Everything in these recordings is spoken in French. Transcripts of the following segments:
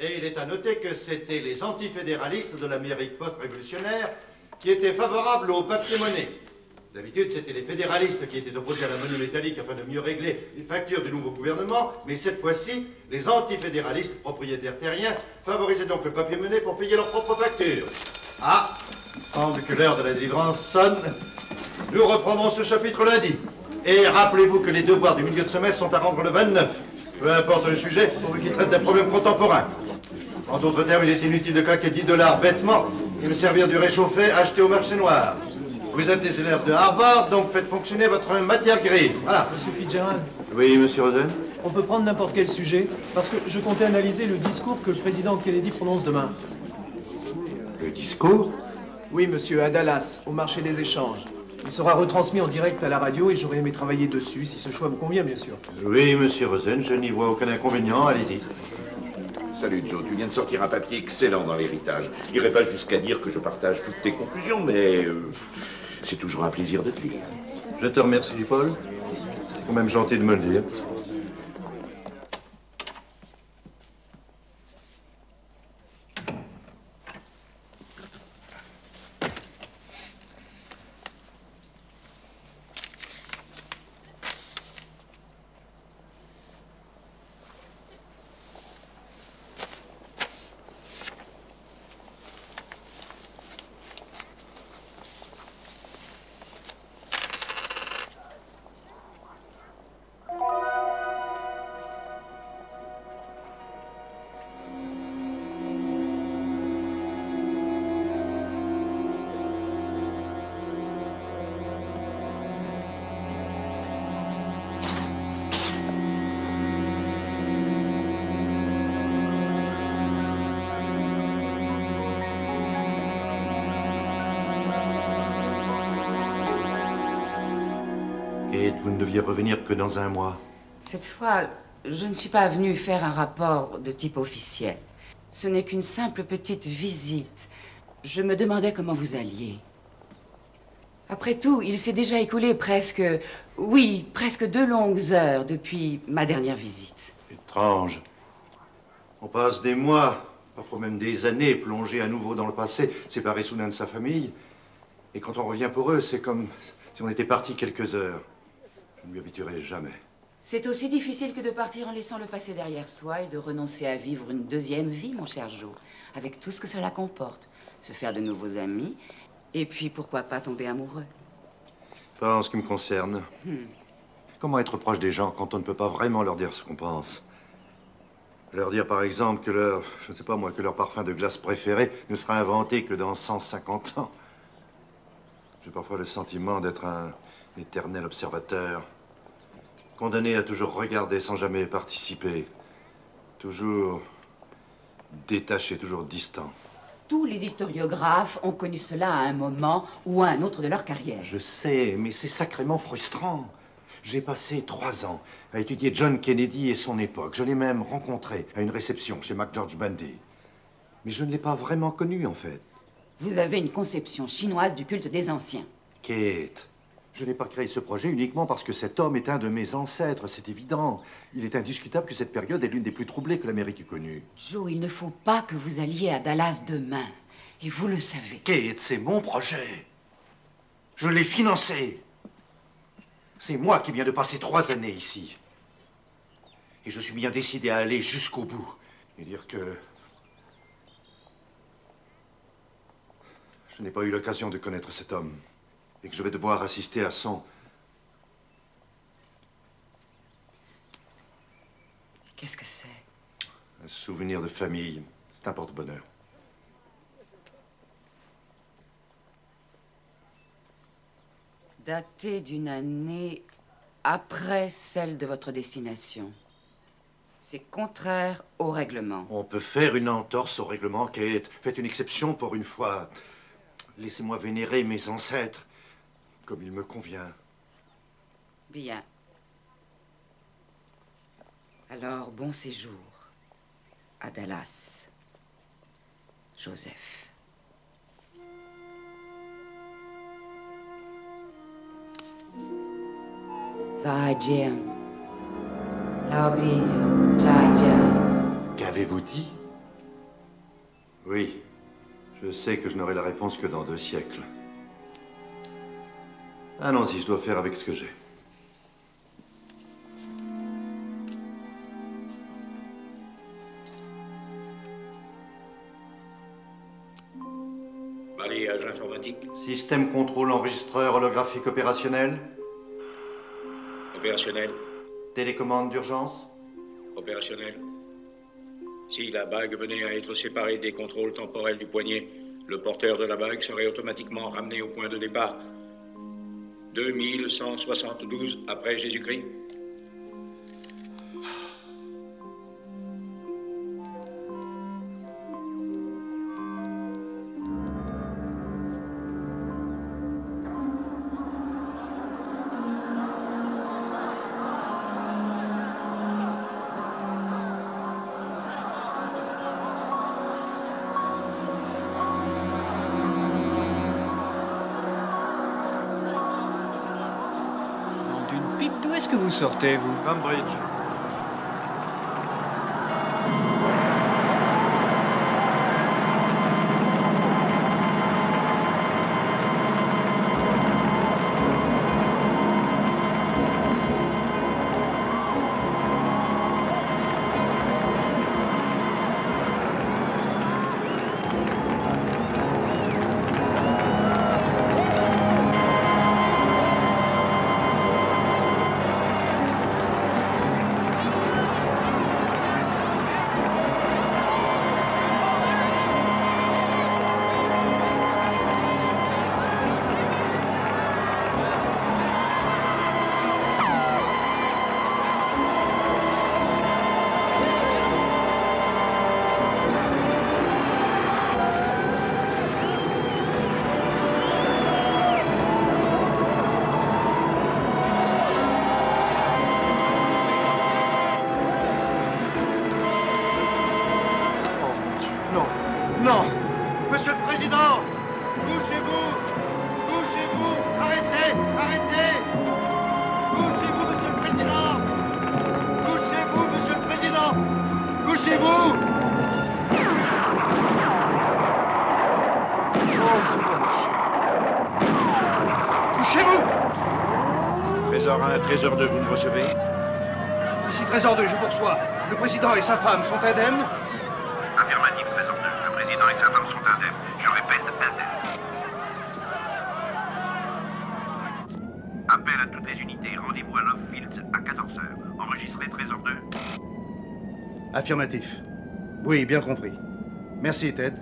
Et il est à noter que c'était les antifédéralistes de l'Amérique post-révolutionnaire qui étaient favorables au papier-monnaie. D'habitude, c'était les fédéralistes qui étaient opposés à la monnaie métallique afin de mieux régler les factures du nouveau gouvernement, mais cette fois-ci, les antifédéralistes, propriétaires terriens, favorisaient donc le papier-monnaie pour payer leurs propres factures. Ah, il semble que l'heure de la délivrance sonne. Nous reprendrons ce chapitre lundi. Et rappelez-vous que les devoirs du milieu de semestre sont à rendre le 29. Peu importe le sujet, pourvu qu'il traite d'un problème contemporain. En d'autres termes, il est inutile de claquer 10 $ bêtement et me servir du réchauffé acheté au marché noir. Vous êtes des élèves de Harvard, donc faites fonctionner votre matière grise. Voilà. Monsieur Fitzgerald. Oui, monsieur Rosen. On peut prendre n'importe quel sujet, parce que je comptais analyser le discours que le président Kennedy prononce demain. Le discours? Oui, monsieur, à Dallas, au marché des échanges. Il sera retransmis en direct à la radio et j'aurais aimé travailler dessus, si ce choix vous convient, bien sûr. Oui, monsieur Rosen, je n'y vois aucun inconvénient, allez-y. Salut Joe, tu viens de sortir un papier excellent dans l'héritage. Je n'irai pas jusqu'à dire que je partage toutes tes conclusions, mais c'est toujours un plaisir de te lire. Je te remercie, Paul. C'est quand même gentil de me le dire. Kate, vous ne deviez revenir que dans un mois. Cette fois, je ne suis pas venue faire un rapport de type officiel. Ce n'est qu'une simple petite visite. Je me demandais comment vous alliez. Après tout, il s'est déjà écoulé presque 2 longues heures depuis ma dernière visite. Étrange. On passe des mois, parfois même des années, plongés à nouveau dans le passé, séparés soudain de sa famille. Et quand on revient pour eux, c'est comme si on était parti quelques heures. Je ne m'y habituerai jamais. C'est aussi difficile que de partir en laissant le passé derrière soi et de renoncer à vivre une deuxième vie, mon cher Joe, avec tout ce que cela comporte. Se faire de nouveaux amis, et puis pourquoi pas tomber amoureux. Pas en ce qui me concerne. Comment être proche des gens quand on ne peut pas vraiment leur dire ce qu'on pense? Leur dire par exemple que je ne sais pas moi, que leur parfum de glace préféré ne sera inventé que dans 150 ans. J'ai parfois le sentiment d'être un éternel observateur, condamné à toujours regarder sans jamais participer, toujours détaché, toujours distant. Tous les historiographes ont connu cela à un moment ou à un autre de leur carrière. Je sais, mais c'est sacrément frustrant. J'ai passé 3 ans à étudier John Kennedy et son époque. Je l'ai même rencontré à une réception chez McGeorge Bundy. Mais je ne l'ai pas vraiment connu, en fait. Vous avez une conception chinoise du culte des anciens. Kate, je n'ai pas créé ce projet uniquement parce que cet homme est un de mes ancêtres, c'est évident. Il est indiscutable que cette période est l'une des plus troublées que l'Amérique ait connue. Joe, il ne faut pas que vous alliez à Dallas demain. Et vous le savez. Kate, c'est mon projet. Je l'ai financé. C'est moi qui viens de passer 3 années ici. Et je suis bien décidé à aller jusqu'au bout. Et dire que je n'ai pas eu l'occasion de connaître cet homme. Et que je vais devoir assister à son... Qu'est-ce que c'est? Un souvenir de famille, c'est un porte-bonheur. Daté d'une année après celle de votre destination. C'est contraire au règlement. On peut faire une entorse au règlement, Kate. Faites une exception pour une fois. Laissez-moi vénérer mes ancêtres, comme il me convient. Bien. Alors, bon séjour à Dallas, Joseph. Qu'avez-vous dit? Oui, je sais que je n'aurai la réponse que dans 2 siècles. Allons-y, je dois faire avec ce que j'ai. Balayage informatique. Système contrôle enregistreur holographique opérationnel. Opérationnel. Télécommande d'urgence. Opérationnel. Si la bague venait à être séparée des contrôles temporels du poignet, le porteur de la bague serait automatiquement ramené au point de départ. 2172 après Jésus-Christ. D'où est-ce que vous sortez, vous? Cambridge. Non! Monsieur le Président! Couchez-vous! Couchez-vous! Arrêtez! Arrêtez! Couchez-vous, Monsieur le Président! Couchez-vous, Monsieur le Président! Couchez-vous! Oh, mon Dieu! Couchez-vous! Trésor 1, Trésor 2, vous me recevez? Ici Trésor 2, je vous reçois. Le Président et sa femme sont indemnes? Affirmatif, Trésor 2. Le président et sa femme sont indemnes. Je répète, indemnes. Appel à toutes les unités. Rendez-vous à Love Fields à 14h. Enregistré, Trésor 2. Affirmatif. Oui, bien compris. Merci, Ted.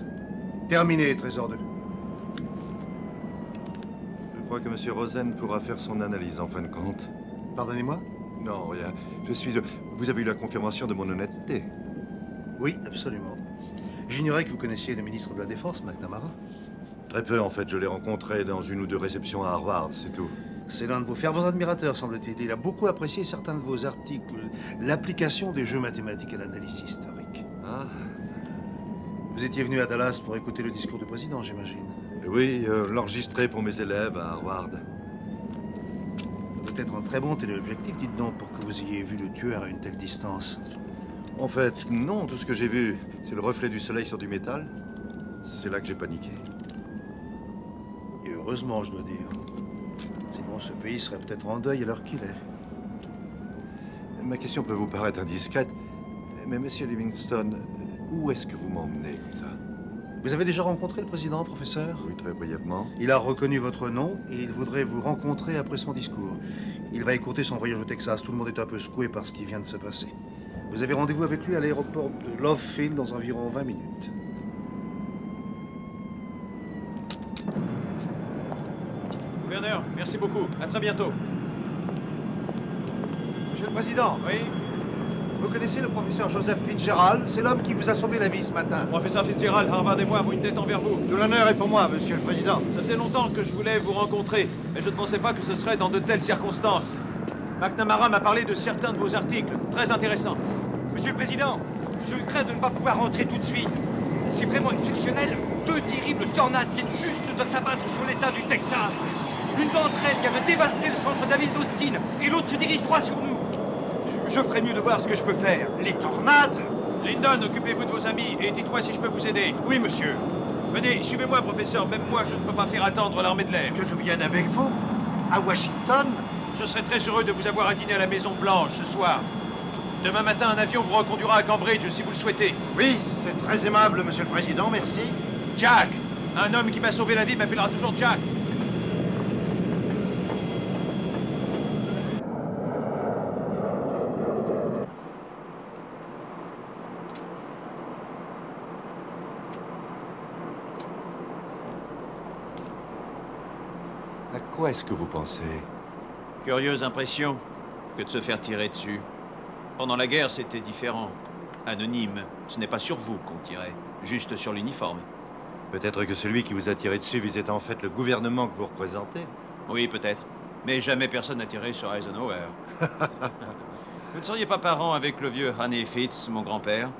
Terminé, Trésor 2. Je crois que M. Rosen pourra faire son analyse en fin de compte. Pardonnez-moi? Non, rien. Vous avez eu la confirmation de mon honnêteté. Oui, absolument. J'ignorais que vous connaissiez le ministre de la Défense, McNamara. Très peu, en fait. Je l'ai rencontré dans une ou deux réceptions à Harvard, c'est tout. C'est l'un de vos fervents admirateurs, semble-t-il. Il a beaucoup apprécié certains de vos articles. L'application des jeux mathématiques à l'analyse historique. Ah. Vous étiez venu à Dallas pour écouter le discours du président, j'imagine. Oui, l'enregistrer pour mes élèves à Harvard. Ça doit être un très bon téléobjectif, dites donc, pour que vous ayez vu le tueur à une telle distance. En fait, non, tout ce que j'ai vu, c'est le reflet du soleil sur du métal. C'est là que j'ai paniqué. Et heureusement, je dois dire. Sinon, ce pays serait peut-être en deuil à l'heure qu'il est. Ma question peut vous paraître indiscrète, mais Monsieur Livingstone, où est-ce que vous m'emmenez comme ça? Vous avez déjà rencontré le président, professeur? Oui, très brièvement. Il a reconnu votre nom et il voudrait vous rencontrer après son discours. Il va écouter son voyage au Texas. Tout le monde est un peu secoué par ce qui vient de se passer. Vous avez rendez-vous avec lui à l'aéroport de Love Field dans environ 20 minutes. Gouverneur, merci beaucoup. À très bientôt. Monsieur le Président, Oui? vous connaissez le professeur Joseph Fitzgerald? C'est l'homme qui vous a sauvé la vie ce matin. Professeur Fitzgerald, Harvard et moi avons une dette envers vous. Tout l'honneur est pour moi, Monsieur le Président. Ça faisait longtemps que je voulais vous rencontrer, mais je ne pensais pas que ce serait dans de telles circonstances. McNamara m'a parlé de certains de vos articles, très intéressants. Monsieur le Président, je crains de ne pas pouvoir rentrer tout de suite. C'est vraiment exceptionnel. 2 terribles tornades viennent juste de s'abattre sur l'État du Texas. L'une d'entre elles vient de dévaster le centre de la ville d'Austin et l'autre se dirige droit sur nous. Je ferais mieux de voir ce que je peux faire. Les tornades? Lyndon, occupez-vous de vos amis et dites-moi si je peux vous aider. Oui, monsieur. Venez, suivez-moi, professeur. Même moi, je ne peux pas faire attendre l'armée de l'air. Que je vienne avec vous? À Washington? Je serais très heureux de vous avoir à dîner à la Maison Blanche ce soir. Demain matin, un avion vous reconduira à Cambridge si vous le souhaitez. Oui, c'est très aimable, Monsieur le Président, merci. Jack! Un homme qui m'a sauvé la vie m'appellera toujours Jack. À quoi est-ce que vous pensez? Curieuse impression que de se faire tirer dessus. Pendant la guerre, c'était différent. Anonyme. Ce n'est pas sur vous qu'on tirait, juste sur l'uniforme. Peut-être que celui qui vous a tiré dessus visait en fait le gouvernement que vous représentez. Oui, peut-être. Mais jamais personne n'a tiré sur Eisenhower. Vous ne seriez pas parent avec le vieux Haney Fitz, mon grand-père?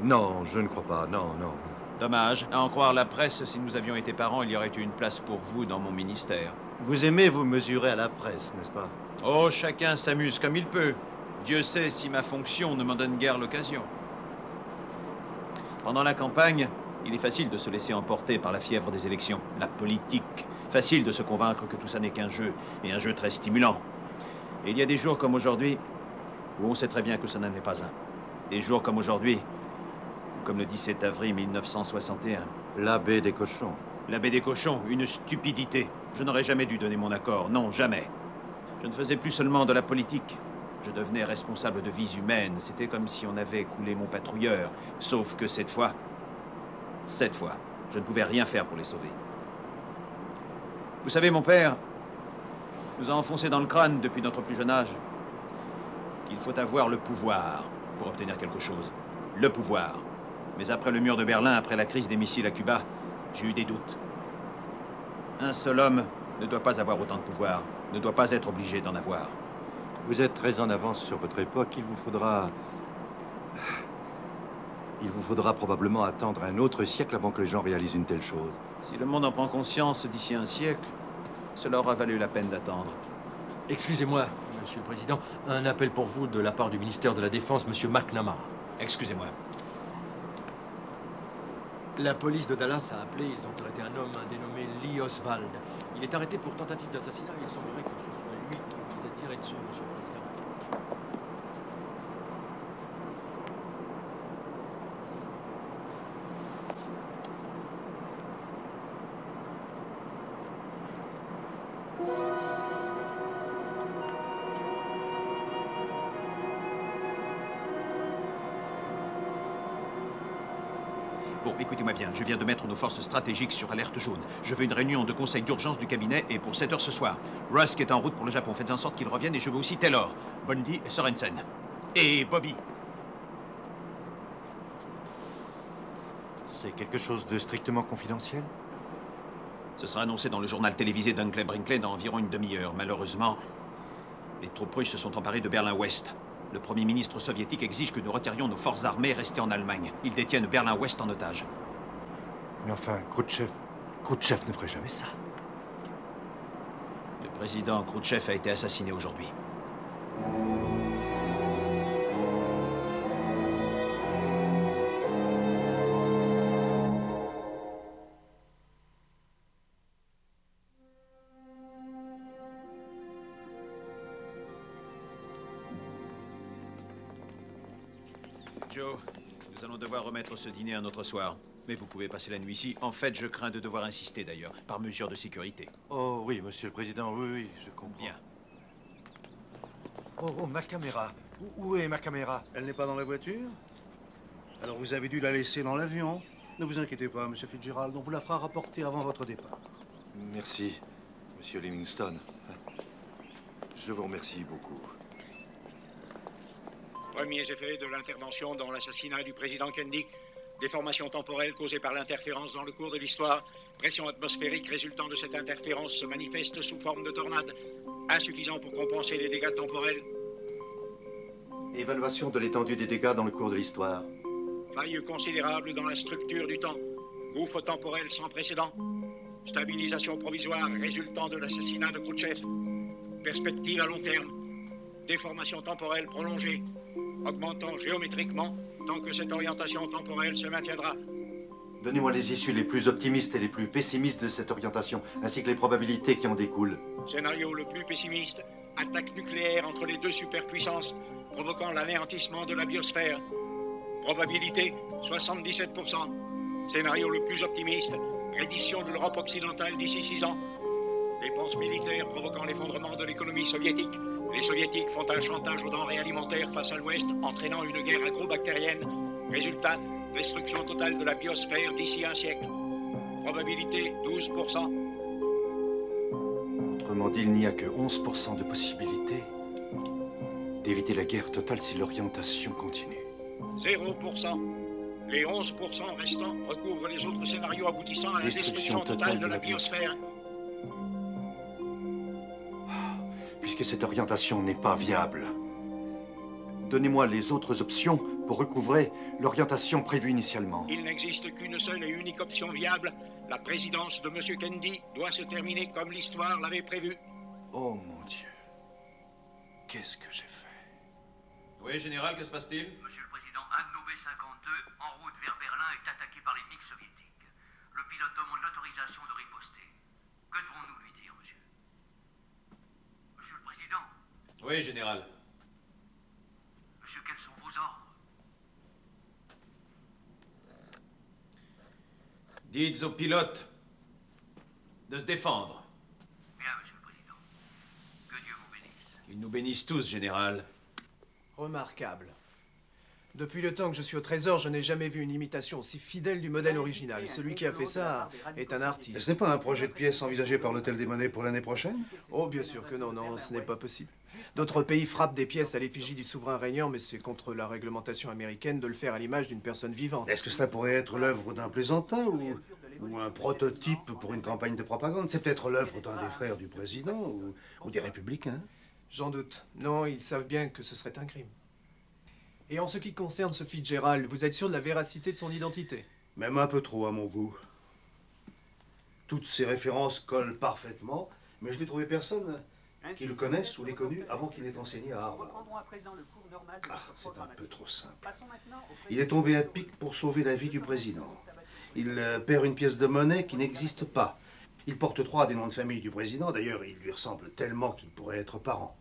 Non, je ne crois pas, non, non. Dommage. À en croire la presse, si nous avions été parents, il y aurait eu une place pour vous dans mon ministère. Vous aimez vous mesurer à la presse, n'est-ce pas? Oh, chacun s'amuse comme il peut. Dieu sait si ma fonction ne m'en donne guère l'occasion. Pendant la campagne, il est facile de se laisser emporter par la fièvre des élections, la politique. Facile de se convaincre que tout ça n'est qu'un jeu, et un jeu très stimulant. Et il y a des jours comme aujourd'hui où on sait très bien que ça n'en est pas un. Des jours comme aujourd'hui, comme le 17 avril 1961. La baie des cochons. La baie des cochons, une stupidité. Je n'aurais jamais dû donner mon accord, non, jamais. Je ne faisais plus seulement de la politique. Je devenais responsable de vies humaines. C'était comme si on avait coulé mon patrouilleur. Sauf que cette fois, je ne pouvais rien faire pour les sauver. Vous savez, mon père nous a enfoncé dans le crâne depuis notre plus jeune âge qu'il faut avoir le pouvoir pour obtenir quelque chose. Le pouvoir. Mais après le mur de Berlin, après la crise des missiles à Cuba, j'ai eu des doutes. Un seul homme ne doit pas avoir autant de pouvoir, ne doit pas être obligé d'en avoir. Vous êtes très en avance sur votre époque. Il vous faudra probablement attendre un autre siècle avant que les gens réalisent une telle chose. Si le monde en prend conscience d'ici un siècle, cela aura valu la peine d'attendre. Excusez-moi, Monsieur le Président, un appel pour vous de la part du ministère de la Défense, Monsieur McNamara. Excusez-moi. La police de Dallas a appelé, ils ont arrêté un homme dénommé Lee Oswald. Il est arrêté pour tentative d'assassinat et il semblerait que ce soit lui qui vous a tiré dessus, Monsieur le Président. Bon, écoutez-moi bien, je viens de mettre nos forces stratégiques sur alerte jaune. Je veux une réunion de conseil d'urgence du cabinet et pour 7 heures ce soir. Rusk est en route pour le Japon, faites en sorte qu'il revienne et je veux aussi Taylor, Bundy et Sorensen. Et Bobby. C'est quelque chose de strictement confidentiel? Ce sera annoncé dans le journal télévisé d'Uncle Brinkley dans environ une demi-heure. Malheureusement, les troupes russes se sont emparées de Berlin-Ouest. Le Premier ministre soviétique exige que nous retirions nos forces armées restées en Allemagne. Ils détiennent Berlin-Ouest en otage. Mais enfin, Khrouchtchev ne ferait jamais ça. Le président Khrouchtchev a été assassiné aujourd'hui. Joe, nous allons devoir remettre ce dîner un autre soir. Mais vous pouvez passer la nuit ici. En fait, je crains de devoir insister d'ailleurs, par mesure de sécurité. Oh oui, Monsieur le Président, oui, je comprends. Bien. Oh, ma caméra. Où est ma caméra? Elle n'est pas dans la voiture? Alors vous avez dû la laisser dans l'avion. Ne vous inquiétez pas, Monsieur Fitzgerald, on vous la fera rapporter avant votre départ. Merci, Monsieur Livingstone. Je vous remercie beaucoup. Premiers effets de l'intervention dans l'assassinat du président Kennedy. Déformation temporelle causée par l'interférence dans le cours de l'histoire. Pression atmosphérique résultant de cette interférence se manifeste sous forme de tornade. Insuffisant pour compenser les dégâts temporels. Évaluation de l'étendue des dégâts dans le cours de l'histoire. Faille considérable dans la structure du temps. Gouffre temporel sans précédent. Stabilisation provisoire résultant de l'assassinat de Khrouchtchev. Perspective à long terme. Déformation temporelle prolongée. Augmentant géométriquement tant que cette orientation temporelle se maintiendra. Donnez-moi les issues les plus optimistes et les plus pessimistes de cette orientation, ainsi que les probabilités qui en découlent. Scénario le plus pessimiste. Attaque nucléaire entre les deux superpuissances, provoquant l'anéantissement de la biosphère. Probabilité 77%. Scénario le plus optimiste. Reddition de l'Europe occidentale d'ici 6 ans. Dépenses militaires provoquant l'effondrement de l'économie soviétique. Les soviétiques font un chantage aux denrées alimentaires face à l'Ouest, entraînant une guerre agrobactérienne. Résultat, destruction totale de la biosphère d'ici un siècle. Probabilité 12%. Autrement dit, il n'y a que 11% de possibilité d'éviter la guerre totale si l'orientation continue. 0%. Les 11% restants recouvrent les autres scénarios aboutissant à la destruction totale de la biosphère. Puisque cette orientation n'est pas viable, donnez-moi les autres options pour recouvrer l'orientation prévue initialement. Il n'existe qu'une seule et unique option viable. La présidence de M. Kennedy doit se terminer comme l'histoire l'avait prévu. Oh mon Dieu. Qu'est-ce que j'ai fait? Oui, général, que se passe-t-il? Monsieur le Président, un de nos B-52, en route vers Berlin, est attaqué par les MiG soviétiques. Le pilote demande l'autorisation de riposter. Que devons-nous lui dire, monsieur? Monsieur le Président? Oui, général. Monsieur, quels sont vos ordres? Dites aux pilotes de se défendre. Bien, monsieur le Président. Que Dieu vous bénisse. Qu'ils nous bénissent tous, général. Remarquable. Depuis le temps que je suis au Trésor, je n'ai jamais vu une imitation aussi fidèle du modèle original. Celui qui a fait ça est un artiste. Ce n'est pas un projet de pièce envisagé par l'Hôtel des Monnaies pour l'année prochaine? Oh, bien sûr que non, non, ce n'est pas possible. D'autres pays frappent des pièces à l'effigie du souverain régnant, mais c'est contre la réglementation américaine de le faire à l'image d'une personne vivante. Est-ce que cela pourrait être l'œuvre d'un plaisantin ou un prototype pour une campagne de propagande? C'est peut-être l'œuvre d'un des frères du président ou des républicains? J'en doute. Non, ils savent bien que ce serait un crime. Et en ce qui concerne ce Fitzgerald, vous êtes sûr de la véracité de son identité? Même un peu trop, à mon goût. Toutes ces références collent parfaitement, mais je n'ai trouvé personne qui le connaisse ou l'ait connu avant qu'il ait enseigné à Harvard. Ah, c'est un peu trop simple. Il est tombé à pic pour sauver la vie du président. Il perd une pièce de monnaie qui n'existe pas. Il porte 3 des noms de famille du président, d'ailleurs il lui ressemble tellement qu'il pourrait être parent.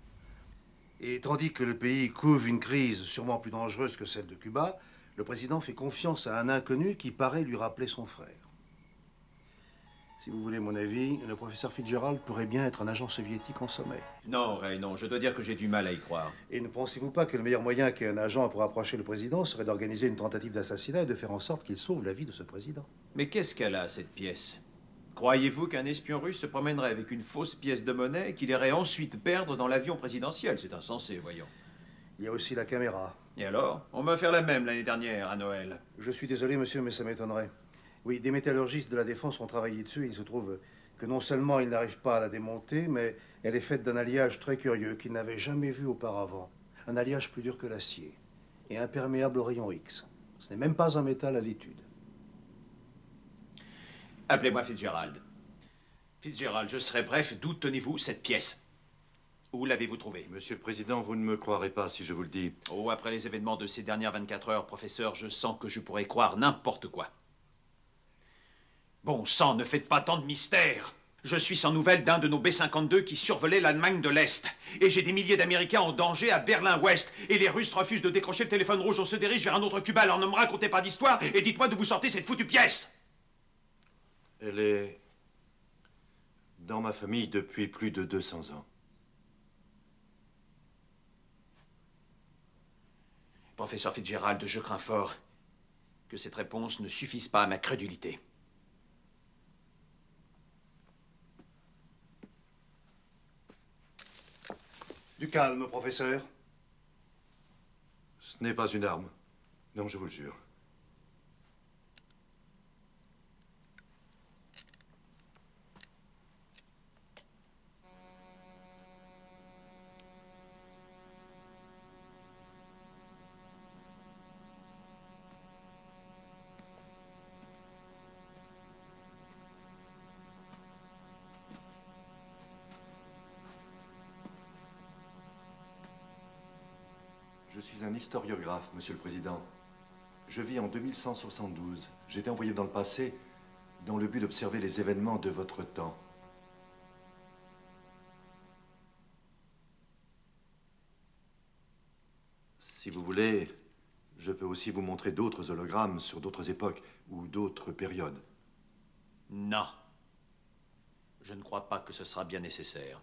Et tandis que le pays couve une crise sûrement plus dangereuse que celle de Cuba, le président fait confiance à un inconnu qui paraît lui rappeler son frère. Si vous voulez mon avis, le professeur Fitzgerald pourrait bien être un agent soviétique en sommeil. Non, Ray, non, je dois dire que j'ai du mal à y croire. Et ne pensez-vous pas que le meilleur moyen qu'ait un agent pour approcher le président serait d'organiser une tentative d'assassinat et de faire en sorte qu'il sauve la vie de ce président? Mais qu'est-ce qu'elle a, cette pièce? Croyez-vous qu'un espion russe se promènerait avec une fausse pièce de monnaie et qu'il irait ensuite perdre dans l'avion présidentiel? C'est insensé, voyons. Il y a aussi la caméra. Et alors? On m'a offert la même l'année dernière, à Noël. Je suis désolé, monsieur, mais ça m'étonnerait. Oui, des métallurgistes de la Défense ont travaillé dessus et il se trouve que non seulement ils n'arrivent pas à la démonter, mais elle est faite d'un alliage très curieux qu'ils n'avaient jamais vu auparavant. Un alliage plus dur que l'acier et imperméable aux rayons X. Ce n'est même pas un métal à l'étude. Appelez-moi Fitzgerald. Fitzgerald, je serai bref. D'où tenez-vous cette pièce? Où l'avez-vous trouvée? Monsieur le Président, vous ne me croirez pas si je vous le dis. Oh, après les événements de ces dernières 24 heures, professeur, je sens que je pourrais croire n'importe quoi. Bon sang, ne faites pas tant de mystère. Je suis sans nouvelles d'un de nos B-52 qui survolait l'Allemagne de l'Est. Et j'ai des milliers d'Américains en danger à Berlin-Ouest. Et les Russes refusent de décrocher le téléphone rouge. On se dirige vers un autre Cuba. Alors ne me racontez pas d'histoire et dites-moi d'où vous sortez cette foutue pièce. Elle est dans ma famille depuis plus de 200 ans. professeur Fitzgerald, je crains fort que cette réponse ne suffise pas à ma crédulité. Du calme, professeur. Ce n'est pas une arme. Non, je vous le jure. Je suis un historiographe, Monsieur le Président. Je vis en 2172. J'ai été envoyé dans le passé dans le but d'observer les événements de votre temps. Si vous voulez, je peux aussi vous montrer d'autres hologrammes sur d'autres époques ou d'autres périodes. Non. Je ne crois pas que ce sera bien nécessaire.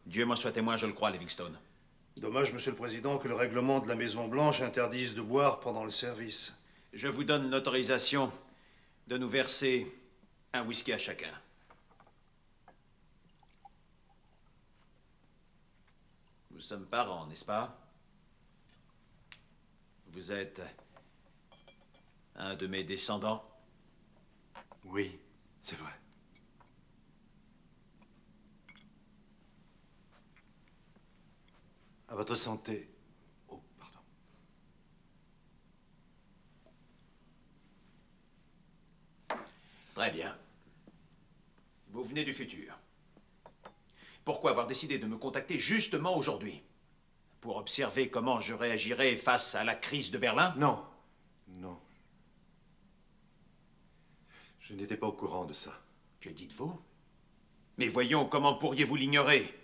Dieu m'en soit témoin, je le crois, Livingstone. Dommage, Monsieur le Président, que le règlement de la Maison-Blanche interdise de boire pendant le service. Je vous donne l'autorisation de nous verser un whisky à chacun. Nous sommes parents, n'est-ce pas? Vous êtes un de mes descendants? Oui, c'est vrai. À votre santé. Oh, pardon. Très bien. Vous venez du futur. Pourquoi avoir décidé de me contacter justement aujourd'hui? Pour observer comment je réagirais face à la crise de Berlin? Non. Non. Je n'étais pas au courant de ça. Que dites-vous? Mais voyons, comment pourriez-vous l'ignorer?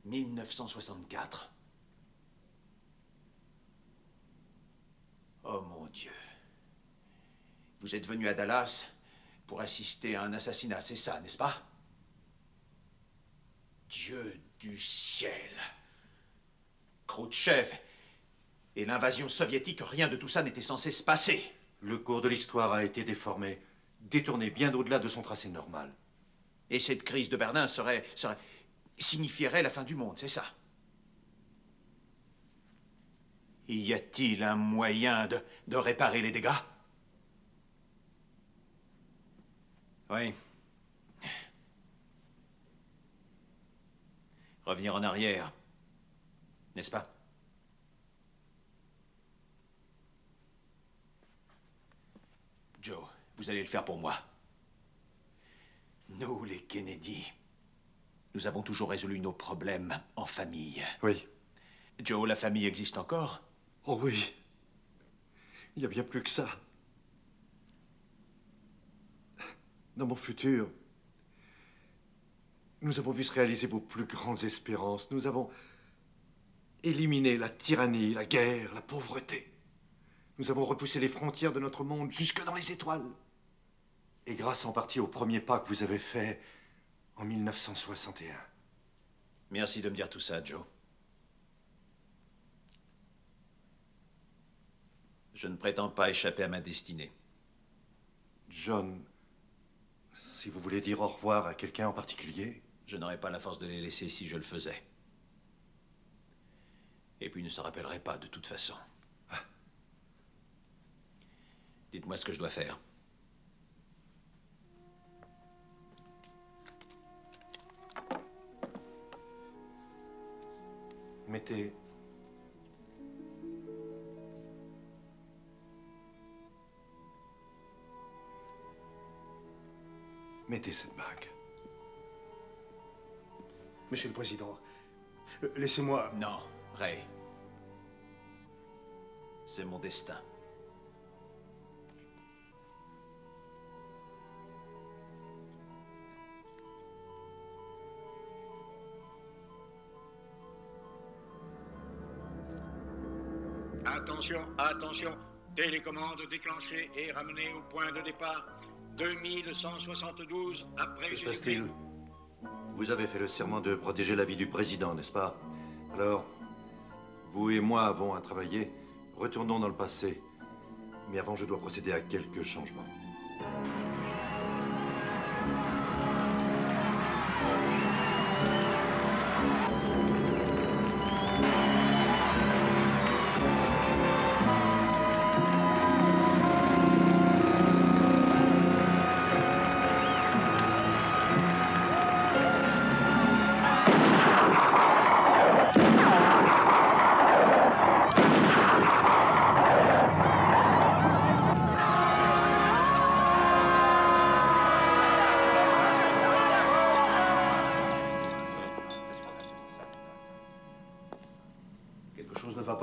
1964. Oh mon Dieu. Vous êtes venu à Dallas pour assister à un assassinat, c'est ça, n'est-ce pas? Dieu du ciel. Khrouchtchev et l'invasion soviétique, rien de tout ça n'était censé se passer. Le cours de l'histoire a été déformé, détourné bien au-delà de son tracé normal. Et cette crise de Berlin signifierait la fin du monde, c'est ça? Y a-t-il un moyen de réparer les dégâts? Oui. Revenir en arrière, n'est-ce pas? Joe, vous allez le faire pour moi. Nous, les Kennedy, nous avons toujours résolu nos problèmes en famille. Oui. Joe, la famille existe encore? Oh oui. Il y a bien plus que ça. Dans mon futur, nous avons vu se réaliser vos plus grandes espérances. Nous avons éliminé la tyrannie, la guerre, la pauvreté. Nous avons repoussé les frontières de notre monde jusque dans les étoiles. Et grâce en partie au premier pas que vous avez fait en 1961. Merci de me dire tout ça, Joe. Je ne prétends pas échapper à ma destinée. John, si vous voulez dire au revoir à quelqu'un en particulier... Je n'aurais pas la force de les laisser si je le faisais. Et puis ils ne se rappelleraient pas de toute façon. Ah. Dites-moi ce que je dois faire. Mettez... Mettez cette bague. Monsieur le Président, laissez-moi... Non, Ray. C'est mon destin. Attention, attention. Télécommande déclenchée et ramenée au point de départ. 2172 après Que se passe-t-il? Vous avez fait le serment de protéger la vie du président, n'est-ce pas? Alors, vous et moi avons à travailler. Retournons dans le passé. Mais avant, je dois procéder à quelques changements.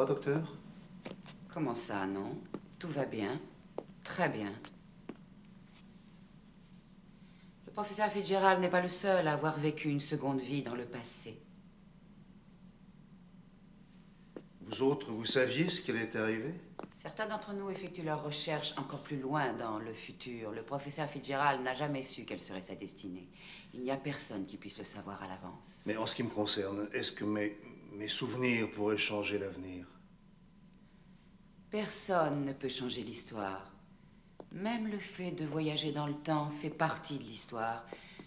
Docteur? Comment ça, non? Tout va bien. Très bien. Le professeur Fitzgerald n'est pas le seul à avoir vécu une seconde vie dans le passé. Vous autres, vous saviez ce qui allait être arrivé? Certains d'entre nous effectuent leurs recherches encore plus loin dans le futur. Le professeur Fitzgerald n'a jamais su quelle serait sa destinée. Il n'y a personne qui puisse le savoir à l'avance. Mais en ce qui me concerne, est-ce que mes souvenirs pourraient changer l'avenir? Personne ne peut changer l'histoire. Même le fait de voyager dans le temps fait partie de l'histoire.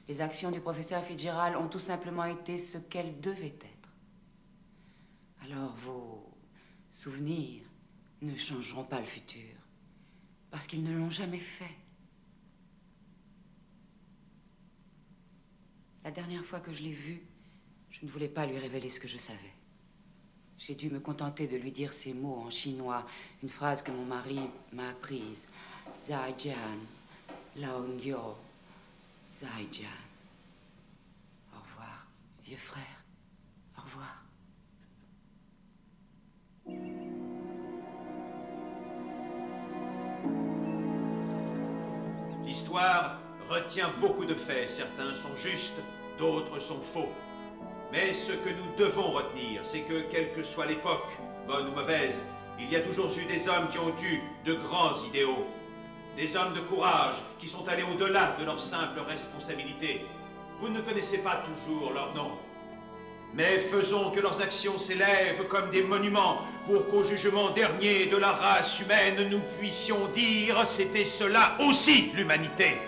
Les actions du professeur Fitzgerald ont tout simplement été ce qu'elles devaient être. Alors vos souvenirs ne changeront pas le futur, parce qu'ils ne l'ont jamais fait. La dernière fois que je l'ai vu, je ne voulais pas lui révéler ce que je savais. J'ai dû me contenter de lui dire ces mots en chinois, une phrase que mon mari m'a apprise. Zaijian, Laongyo, Zaijian. Au revoir, vieux frère. Au revoir. L'histoire retient beaucoup de faits. Certains sont justes, d'autres sont faux. Mais ce que nous devons retenir, c'est que, quelle que soit l'époque, bonne ou mauvaise, il y a toujours eu des hommes qui ont eu de grands idéaux. Des hommes de courage qui sont allés au-delà de leurs simples responsabilités. Vous ne connaissez pas toujours leur nom. Mais faisons que leurs actions s'élèvent comme des monuments pour qu'au jugement dernier de la race humaine, nous puissions dire « c'était cela aussi l'humanité ».